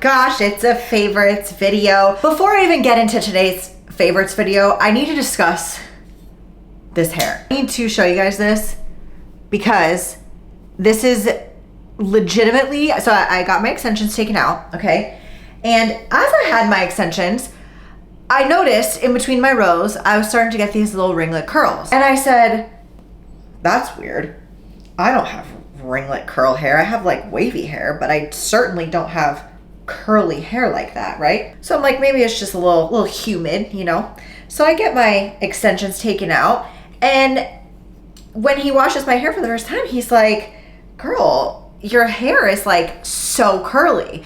gosh, it's a favorites video. Before I even get into today's favorites video, I need to discuss this hair. I need to show you guys this because this is legitimately, so I got my extensions taken out, okay? And as I had my extensions, I noticed in between my rows, I was starting to get these little ringlet curls. And I said, that's weird. I don't have ringlet curl hair. I have like wavy hair, but I certainly don't have curly hair like that, right? So I'm like, maybe it's just a little humid, you know? So I get my extensions taken out, and when he washes my hair for the first time, he's like, girl, your hair is like so curly.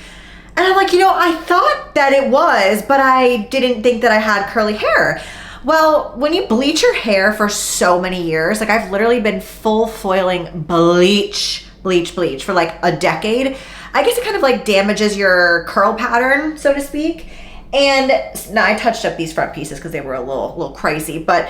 And I'm like, you know, I thought that it was, but I didn't think that I had curly hair. Well, when you bleach your hair for so many years, like I've literally been full foiling bleach for like a decade, I guess it kind of like damages your curl pattern, so to speak. And now I touched up these front pieces because they were a little crazy, but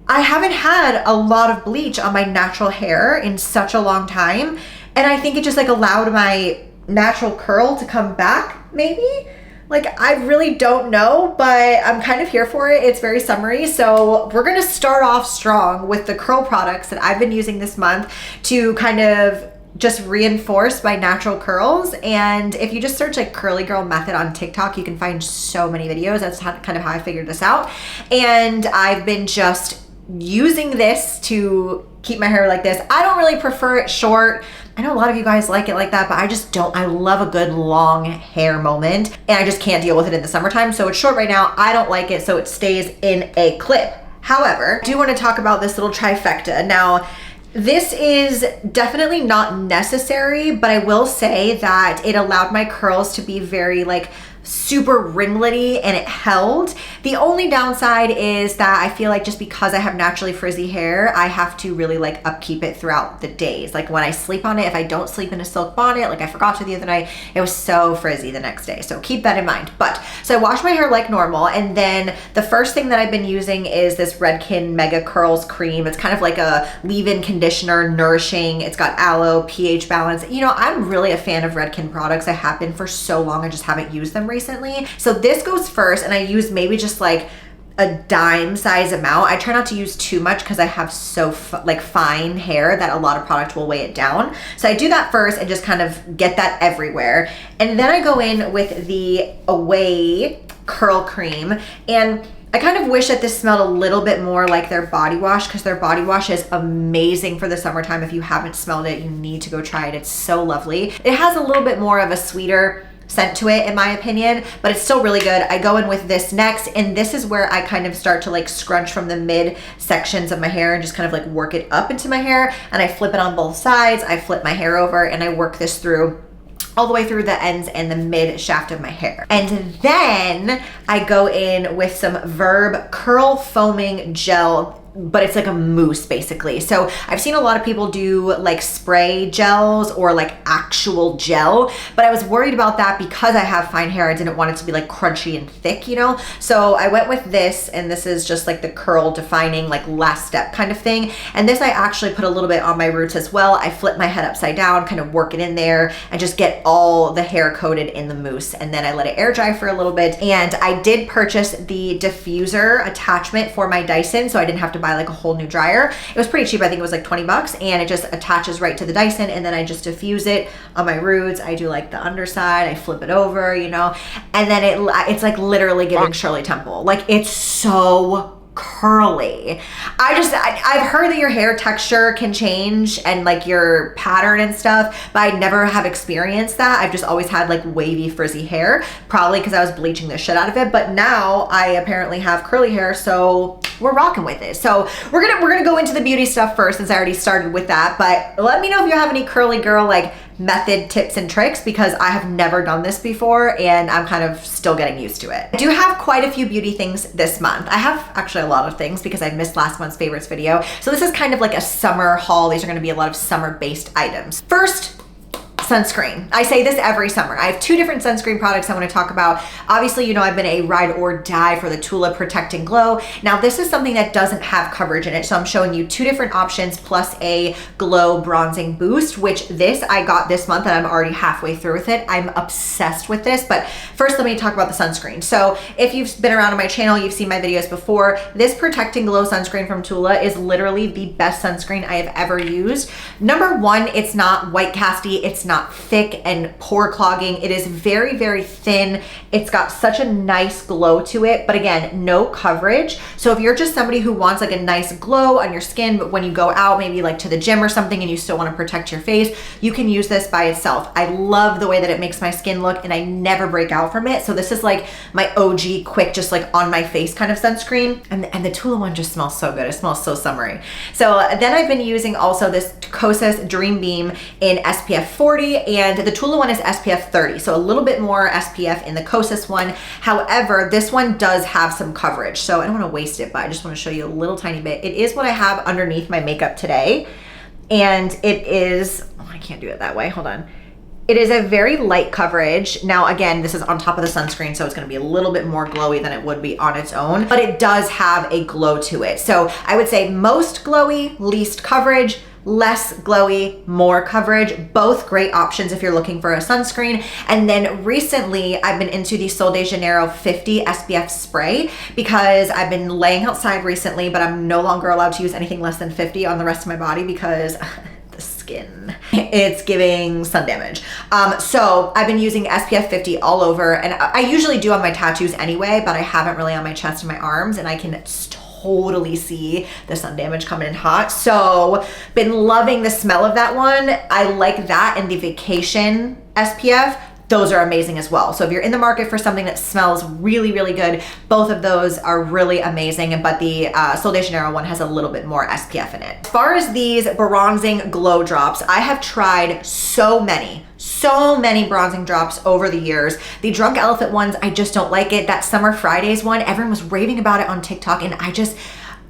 I haven't had a lot of bleach on my natural hair in such a long time. And I think it just like allowed my natural curl to come back, maybe? Like, I really don't know, but I'm kind of here for it. It's very summery. So we're gonna start off strong with the curl products that I've been using this month to kind of just reinforce my natural curls. And if you just search like curly girl method on TikTok, you can find so many videos. That's kind of how I figured this out. And I've been just using this to keep my hair like this. I don't really prefer it short. I know a lot of you guys like it like that, but I just don't. I love a good long hair moment, and I just can't deal with it in the summertime. So it's short right now. I don't like it, so it stays in a clip. However, I do want to talk about this little trifecta. Now, this is definitely not necessary, but I will say that it allowed my curls to be very like super ringlety, and it held. The only downside is that I feel like just because I have naturally frizzy hair, I have to really like upkeep it throughout the days. Like when I sleep on it, if I don't sleep in a silk bonnet, like I forgot to the other night, it was so frizzy the next day. So keep that in mind. But so I wash my hair like normal, and then the first thing that I've been using is this Redkin Mega Curls Cream. It's kind of like a leave-in conditioner, nourishing. It's got aloe, pH balance. You know, I'm really a fan of Redkin products. I have been for so long. I just haven't used them recently. So this goes first, and I use maybe just like a dime size amount. I try not to use too much because I have so fine hair that a lot of product will weigh it down. So I do that first and just kind of get that everywhere. And then I go in with the Away Curl Cream, and I kind of wish that this smelled a little bit more like their body wash, because their body wash is amazing for the summertime. If you haven't smelled it, you need to go try it. It's so lovely. It has a little bit more of a sweeter scent to it, in my opinion, but it's still really good. I go in with this next, and this is where I kind of start to like scrunch from the mid sections of my hair and just kind of like work it up into my hair, and I flip it on both sides. I flip my hair over and I work this through all the way through the ends and the mid shaft of my hair. And then I go in with some Verb Curl Foaming Gel, but it's like a mousse basically. So I've seen a lot of people do like spray gels or like actual gel, but I was worried about that because I have fine hair. I didn't want it to be like crunchy and thick, you know? So I went with this, and this is just like the curl defining like last step kind of thing. And this I actually put a little bit on my roots as well. I flip my head upside down, kind of work it in there, and just get all the hair coated in the mousse. And then I let it air dry for a little bit. And I did purchase the diffuser attachment for my Dyson, so I didn't have to buy like a whole new dryer. It was pretty cheap. I think it was like 20 bucks, and it just attaches right to the Dyson, and then I just diffuse it on my roots. I do like the underside, I flip it over, you know, and then it's like literally giving Shirley Temple. Like, it's so curly. I've heard that your hair texture can change and like your pattern and stuff, but I never have experienced that. I've just always had like wavy frizzy hair, probably because I was bleaching the shit out of it. But now I apparently have curly hair, so we're rocking with it. So we're gonna go into the beauty stuff first, since I already started with that. But let me know if you have any curly girl like method tips and tricks, because I have never done this before and I'm kind of still getting used to it. I do have quite a few beauty things this month. I have actually a lot of things because I missed last month's favorites video. So this is kind of like a summer haul. These are going to be a lot of summer based items. First, sunscreen. I say this every summer. I have 2 different sunscreen products I want to talk about. Obviously, you know, I've been a ride or die for the Tula Protect and Glow. Now, this is something that doesn't have coverage in it, so I'm showing you 2 different options plus a glow bronzing boost, which this I got this month and I'm already halfway through with it. I'm obsessed with this, but first let me talk about the sunscreen. So if you've been around on my channel, you've seen my videos before. This Protect and Glow sunscreen from Tula is literally the best sunscreen I have ever used. Number one, it's not white casty, it's not thick and pore clogging. It is very, very thin. It's got such a nice glow to it, but again, no coverage. So if you're just somebody who wants like a nice glow on your skin, but when you go out, maybe like to the gym or something and you still want to protect your face, you can use this by itself. I love the way that it makes my skin look and I never break out from it. So this is like my OG quick, just like on my face kind of sunscreen. And the Tula one just smells so good. It smells so summery. So then I've been using also this Kosas Dream Beam in SPF 40, and the Tula one is SPF 30. So a little bit more SPF in the Kosas one. However, this one does have some coverage. So I don't want to waste it, but I just want to show you a little tiny bit. It is what I have underneath my makeup today. And it is, oh, I can't do it that way. Hold on. It is a very light coverage. Now, again, this is on top of the sunscreen, so it's gonna be a little bit more glowy than it would be on its own, but it does have a glow to it. So I would say most glowy, least coverage, less glowy, more coverage. Both great options if you're looking for a sunscreen. And then recently I've been into the Sol de Janeiro 50 SPF spray because I've been laying outside recently, but I'm no longer allowed to use anything less than 50 on the rest of my body because the skin, it's giving sun damage. So I've been using SPF 50 all over, and I usually do on my tattoos anyway, but I haven't really on my chest and my arms, and I can totally see the sun damage coming in hot. So been loving the smell of that one. I like that and the Vacation SPF. Those are amazing as well. So if you're in the market for something that smells really, really good, both of those are really amazing. But the Sol de Janeiro one has a little bit more SPF in it. As far as these bronzing glow drops, I have tried so many bronzing drops over the years. The Drunk Elephant ones, I just don't like it. That Summer Fridays one, everyone was raving about it on TikTok, and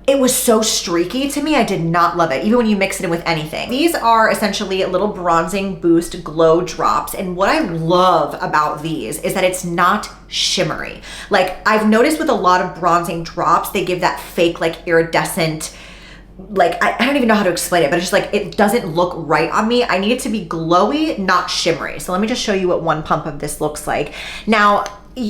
it was so streaky to me. I did not love it, even when you mix it in with anything. These are essentially little bronzing boost glow drops. And what I love about these is that it's not shimmery. Like I've noticed with a lot of bronzing drops, they give that fake like iridescent, like I don't even know how to explain it, but it's just like it doesn't look right on me. I need it to be glowy, not shimmery. So let me just show you what one pump of this looks like. Now,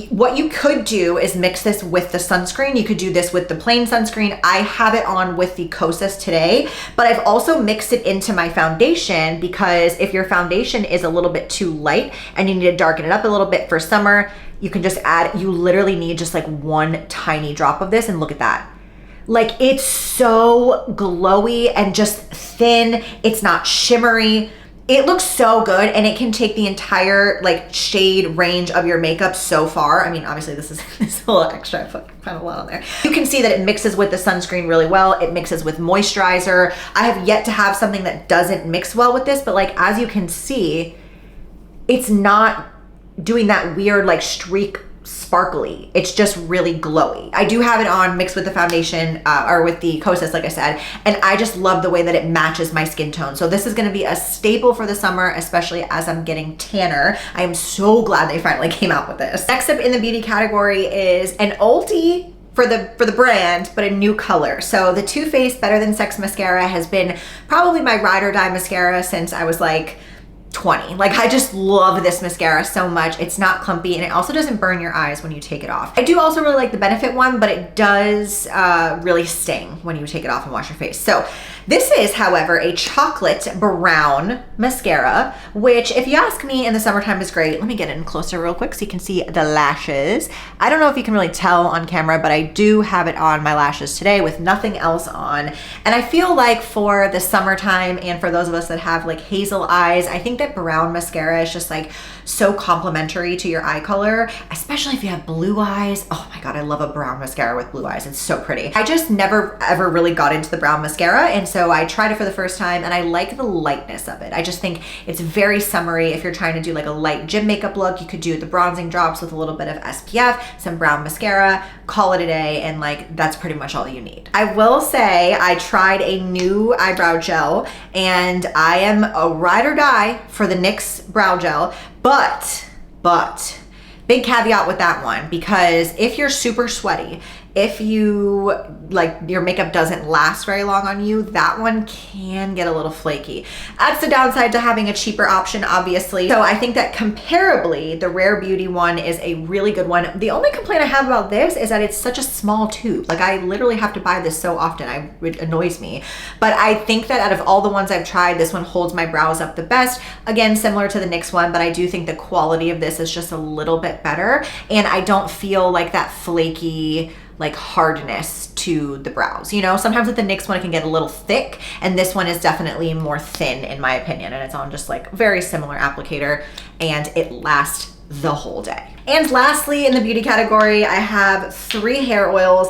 what you could do is mix this with the sunscreen. You could do this with the plain sunscreen. I have it on with the Kosas today, but I've also mixed it into my foundation because if your foundation is a little bit too light and you need to darken it up a little bit for summer, you can just add, you literally need just like one tiny drop of this, and look at that. Like it's so glowy and just thin. It's not shimmery. It looks so good, and it can take the entire like shade range of your makeup so far. I mean, obviously this is a little extra. I put kind of a lot on there. You can see that it mixes with the sunscreen really well. It mixes with moisturizer. I have yet to have something that doesn't mix well with this, but like as you can see, it's not doing that weird like streak sparkly. It's just really glowy. I do have it on mixed with the foundation or with the Kosas, like I said, and I just love the way that it matches my skin tone. So this is going to be a staple for the summer, especially as I'm getting tanner. I am so glad they finally came out with this. Next up in the beauty category is an oldie for the brand, but a new color. So the Too Faced Better Than Sex mascara has been probably my ride or die mascara since I was like 20. Like I just love this mascara so much. It's not clumpy, and it also doesn't burn your eyes when you take it off. I do also really like the Benefit one, but it does really sting when you take it off and wash your face. So this is, however, a chocolate brown mascara, which if you ask me in the summertime is great. Let me get in closer real quick so you can see the lashes. I don't know if you can really tell on camera, but I do have it on my lashes today with nothing else on. And I feel like for the summertime and for those of us that have like hazel eyes, I think that brown mascara is just like so complimentary to your eye color, especially if you have blue eyes. Oh my God, I love a brown mascara with blue eyes. It's so pretty. I just never ever really got into the brown mascara, and so I tried it for the first time and I like the lightness of it. I just think it's very summery. If you're trying to do like a light gym makeup look, you could do the bronzing drops with a little bit of SPF, some brown mascara, call it a day, and like that's pretty much all you need. I will say I tried a new eyebrow gel and I am a ride or die for the NYX brow gel, but big caveat with that one, because if you're super sweaty, if you like your makeup doesn't last very long on you, that one can get a little flaky. That's the downside to having a cheaper option, obviously. So I think that comparably, the Rare Beauty one is a really good one. The only complaint I have about this is that it's such a small tube. Like I literally have to buy this so often, it annoys me. But I think that out of all the ones I've tried, this one holds my brows up the best. Again, similar to the NYX one, but I do think the quality of this is just a little bit better. And I don't feel like that flaky, like hardness to the brows. You know, sometimes with the NYX one, it can get a little thick, and this one is definitely more thin in my opinion, and it's on just like very similar applicator, and it lasts the whole day. And lastly, in the beauty category, I have 3 hair oils.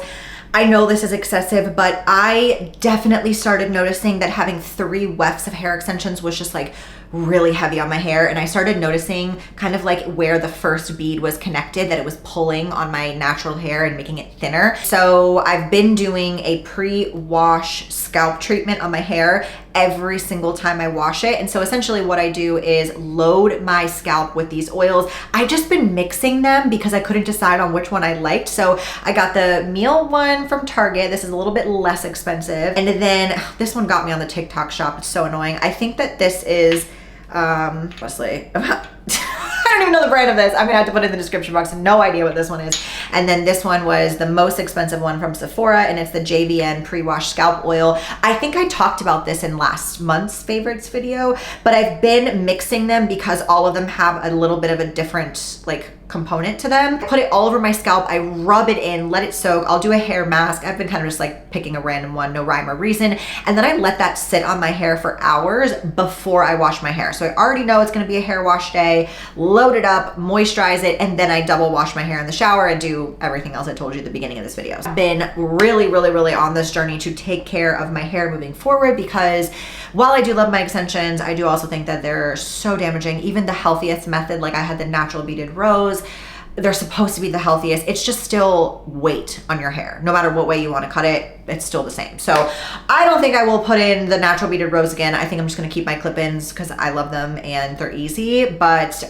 I know this is excessive, but I definitely started noticing that having 3 wefts of hair extensions was just like really heavy on my hair, and I started noticing kind of like where the first bead was connected, that it was pulling on my natural hair and making it thinner. So I've been doing a pre-wash scalp treatment on my hair every single time I wash it. And so essentially what I do is load my scalp with these oils. I've just been mixing them because I couldn't decide on which one I liked. So I got the meal one from Target. This is a little bit less expensive. And then this one got me on the TikTok shop. It's so annoying. I think that this is Wesley, I don't even know the brand of this. I'm gonna have to put it in the description box. No idea what this one is. And then this one was the most expensive one from Sephora, and it's the JVN pre-wash scalp oil. I think I talked about this in last month's favorites video, but I've been mixing them because all of them have a little bit of a different like component to them. I put it all over my scalp. I rub it in, let it soak. I'll do a hair mask. I've been kind of just like picking a random one, no rhyme or reason. And then I let that sit on my hair for hours before I wash my hair. So I already know it's gonna be a hair wash day, load it up, moisturize it, and then I double wash my hair in the shower and do everything else I told you at the beginning of this video. I've been really on this journey to take care of my hair moving forward, because while I do love my extensions, I do also think that they're so damaging. Even the healthiest method, like I had the natural beaded rose, they're supposed to be the healthiest. It's just still weight on your hair. No matter what way you want to cut it, it's still the same. So I don't think I will put in the natural beaded rose again. I think I'm just going to keep my clip-ins because I love them and they're easy, but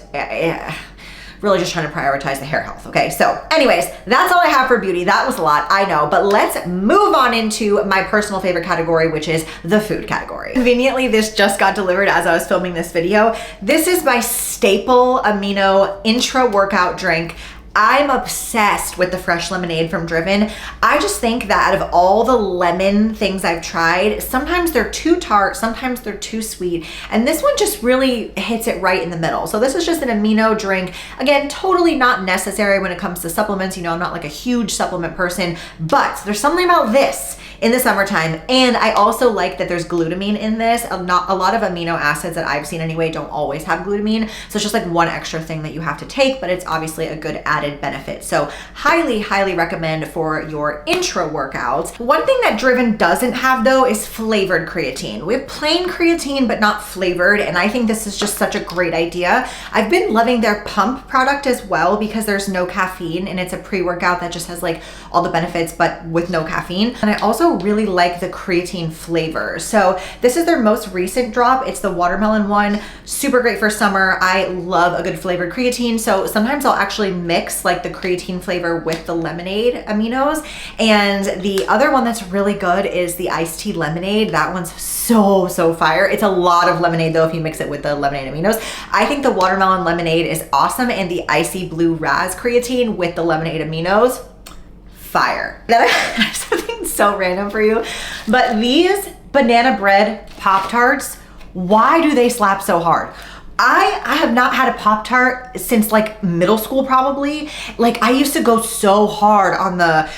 really just trying to prioritize the hair health. Okay, so anyways, that's all I have for beauty. That was a lot, I know, but let's move on into my personal favorite category, which is the food category. Conveniently, this just got delivered as I was filming this video. This is my staple amino intra-workout drink. I'm obsessed with the fresh lemonade from Driven. I just think that out of all the lemon things I've tried, sometimes they're too tart, sometimes they're too sweet, and this one just really hits it right in the middle. So this is just an amino drink. Again, totally not necessary when it comes to supplements. You know, I'm not like a huge supplement person, but there's something about this in the summertime. And I also like that there's glutamine in this. Not a lot of amino acids that I've seen anyway don't always have glutamine. So it's just like one extra thing that you have to take, but it's obviously a good added benefit. So highly recommend for your intro workouts. One thing that Driven doesn't have though is flavored creatine. We have plain creatine, but not flavored. And I think this is just such a great idea. I've been loving their pump product as well because there's no caffeine and it's a pre-workout that just has like all the benefits, but with no caffeine. And I also really like the creatine flavor. So this is their most recent drop. It's the watermelon one. Super great for summer. I love a good flavored creatine. So sometimes I'll actually mix like the creatine flavor with the lemonade aminos. And the other one that's really good is the iced tea lemonade. That one's so fire. It's a lot of lemonade though if you mix it with the lemonade aminos. I think the watermelon lemonade is awesome, and the icy blue raz creatine with the lemonade aminos, fire. Then I have something so random for you, but these banana bread Pop-Tarts, why do they slap so hard? I have not had a Pop-Tart since like middle school probably. Like I used to go so hard on the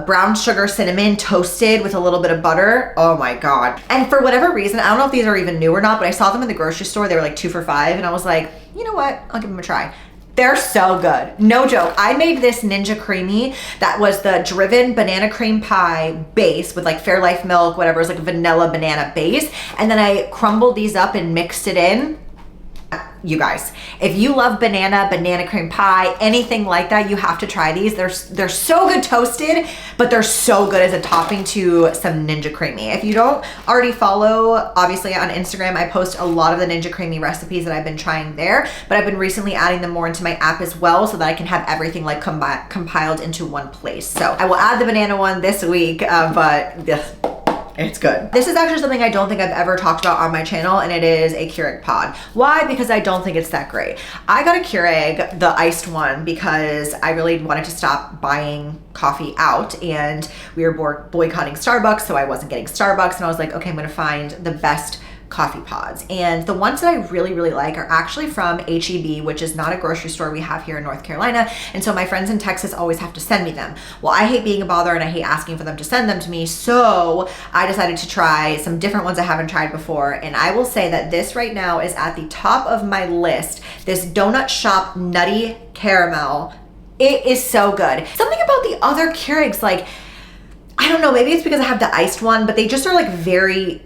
brown sugar cinnamon toasted with a little bit of butter. Oh my God. And for whatever reason, I don't know if these are even new or not, but I saw them in the grocery store. They were like 2 for $5 and I was like, you know what? I'll give them a try. They're so good. No joke. I made this Ninja Creamy that was the driven banana cream pie base with like Fairlife milk, whatever. It was like a vanilla banana base. And then I crumbled these up and mixed it in. You guys, if you love banana cream pie, anything like that, you have to try these. They're so good toasted, but they're so good as a topping to some Ninja Creamy. If you don't already follow, obviously on Instagram, I post a lot of the Ninja Creamy recipes that I've been trying there, but I've been recently adding them more into my app as well so that I can have everything like compiled into one place. So I will add the banana one this week, but it's good. This is actually something I don't think I've ever talked about on my channel, and it is a Keurig pod. Why? Because I don't think it's that great. I got a Keurig, the iced one, because I really wanted to stop buying coffee out, and we were boycotting Starbucks, so I wasn't getting Starbucks, and I was like, okay, I'm gonna find the best coffee pods. And the ones that I really, really like are actually from HEB, which is not a grocery store we have here in North Carolina. And so my friends in Texas always have to send me them. Well, I hate being a bother and I hate asking for them to send them to me. So I decided to try some different ones I haven't tried before. And I will say that this right now is at the top of my list. This Donut Shop Nutty Caramel. It is so good. Something about the other Keurigs, like, I don't know, maybe it's because I have the iced one, but they just are like very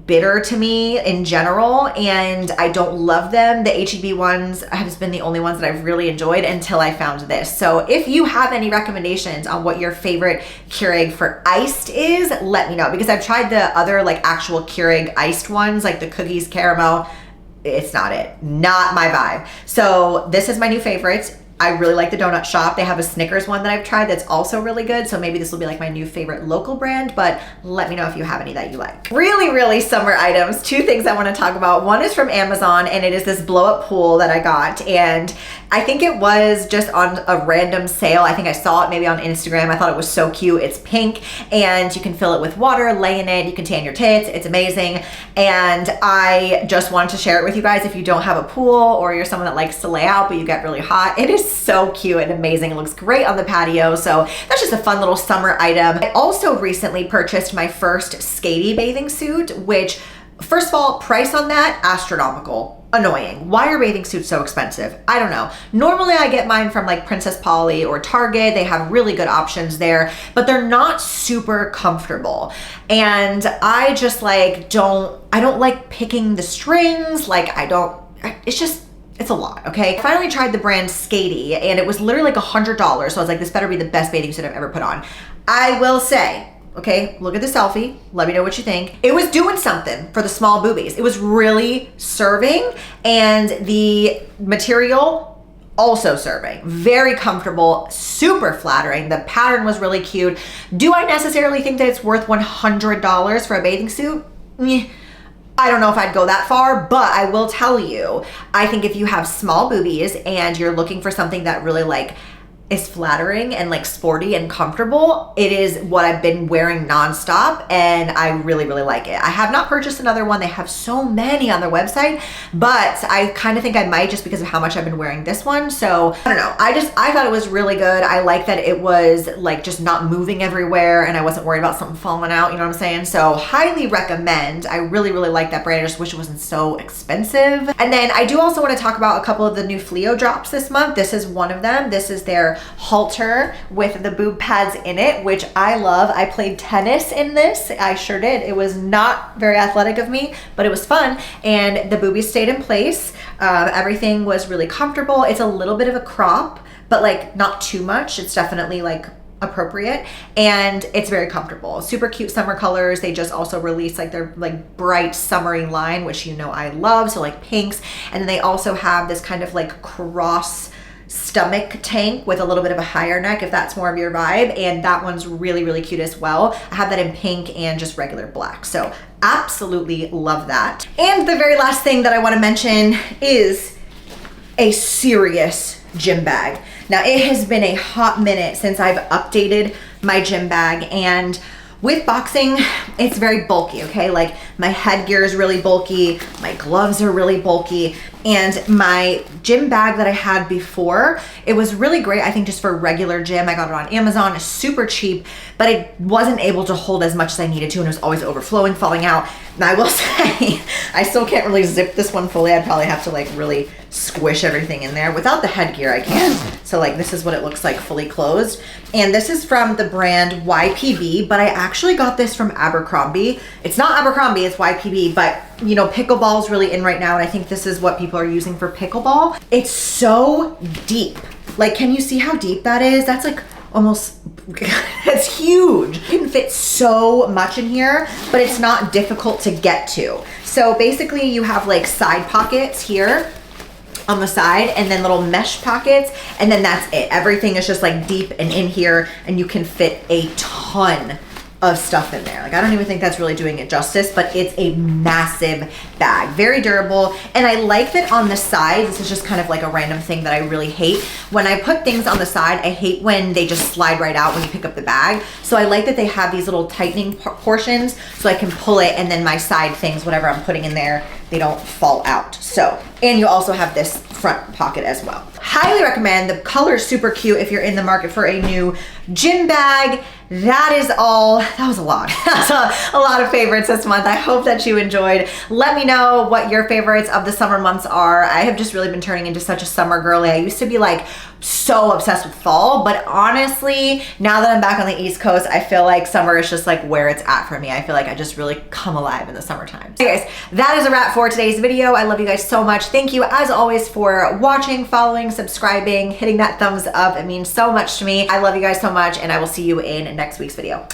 bitter to me in general, and I don't love them. The HEB ones have been the only ones that I've really enjoyed until I found this. So if you have any recommendations on what your favorite Keurig for iced is, let me know, because I've tried the other like actual Keurig iced ones, like the cookies caramel. It's not it, not my vibe. So this is my new favorite. I really like the Donut Shop. They have a Snickers one that I've tried that's also really good. So maybe this will be like my new favorite local brand, but let me know if you have any that you like. Really, really summer items. Two things I want to talk about. One is from Amazon, and it is this blow up pool that I got. And I think it was just on a random sale. I think I saw it maybe on Instagram. I thought it was so cute. It's pink and you can fill it with water, lay in it. You can tan your tits. It's amazing. And I just wanted to share it with you guys. If you don't have a pool or you're someone that likes to lay out, but you get really hot, it is so cute and amazing. It looks great on the patio. So that's just a fun little summer item. I also recently purchased my first skatey bathing suit, which first of all, price on that, astronomical. Annoying. Why are bathing suits so expensive? I don't know. Normally I get mine from like Princess Polly or Target. They have really good options there, but they're not super comfortable. And I just like I don't like picking the strings. Like it's a lot, okay? I finally tried the brand Skatey, and it was literally like $100. So I was like, this better be the best bathing suit I've ever put on. I will say, okay, look at the selfie. Let me know what you think. It was doing something for the small boobies. It was really serving, and the material also serving. Very comfortable, super flattering. The pattern was really cute. Do I necessarily think that it's worth $100 for a bathing suit? I don't know if I'd go that far, but I will tell you, I think if you have small boobies and you're looking for something that really like is flattering and like sporty and comfortable, it is what I've been wearing nonstop, and I really, really like it. I have not purchased another one. They have so many on their website, but I kind of think I might just because of how much I've been wearing this one. So I don't know. I thought it was really good. I like that it was like just not moving everywhere, and I wasn't worried about something falling out, you know what I'm saying? So highly recommend. I really, really like that brand. I just wish it wasn't so expensive. And then I do also want to talk about a couple of the new Fleo drops this month. This is one of them. This is their halter with the boob pads in it, which I love. I played tennis in this. I sure did. It was not very athletic of me, but it was fun, and the boobies stayed in place. Everything was really comfortable. It's a little bit of a crop, but like not too much. It's definitely like appropriate, and it's very comfortable. Super cute summer colors. They just also released like their like bright summery line, which you know I love, so like pinks. And then they also have this kind of like cross stomach tank with a little bit of a higher neck, if that's more of your vibe, and that one's really, really cute as well. I have that in pink and just regular black, so absolutely love that. And the very last thing that I want to mention is a serious gym bag. Now, it has been a hot minute since I've updated my gym bag, and with boxing, it's very bulky, okay? Like my headgear is really bulky, my gloves are really bulky, And my gym bag that I had before, it was really great, I think just for regular gym. I got it on Amazon, it's super cheap, but it wasn't able to hold as much as I needed to, and it was always overflowing, falling out. And I will say, I still can't really zip this one fully. I'd probably have to like really squish everything in there. Without the headgear, I can't. So like this is what it looks like fully closed. And this is from the brand YPB, but I actually got this from Abercrombie. It's not Abercrombie, it's YPB, but you know, pickleball is really in right now, and I think this is what people are using for pickleball. It's so deep. Like, can you see how deep that is? That's like almost, it's huge. You can fit so much in here, but it's not difficult to get to. So basically you have like side pockets here on the side, and then little mesh pockets, and then that's it. Everything is just like deep and in here, and you can fit a ton of stuff in there. Like, I don't even think that's really doing it justice, but it's a massive bag, very durable. And I like that on the side, this is just kind of like a random thing that I really hate. When I put things on the side, I hate when they just slide right out when you pick up the bag. So I like that they have these little tightening portions so I can pull it, and then my side things, whatever I'm putting in there, they don't fall out. So, and you also have this front pocket as well. Highly recommend. The color is super cute if you're in the market for a new gym bag. That is all. That was a lot. That's a lot of favorites this month. I hope that you enjoyed. Let me know what your favorites of the summer months are. I have just really been turning into such a summer girly. I used to be like so obsessed with fall, but honestly, now that I'm back on the East Coast, I feel like summer is just like where it's at for me. I feel like I just really come alive in the summertime. Anyways, that is a wrap for today's video. I love you guys so much. Thank you as always for watching, following, subscribing, hitting that thumbs up. It means so much to me. I love you guys so much, and I will see you in next week's video.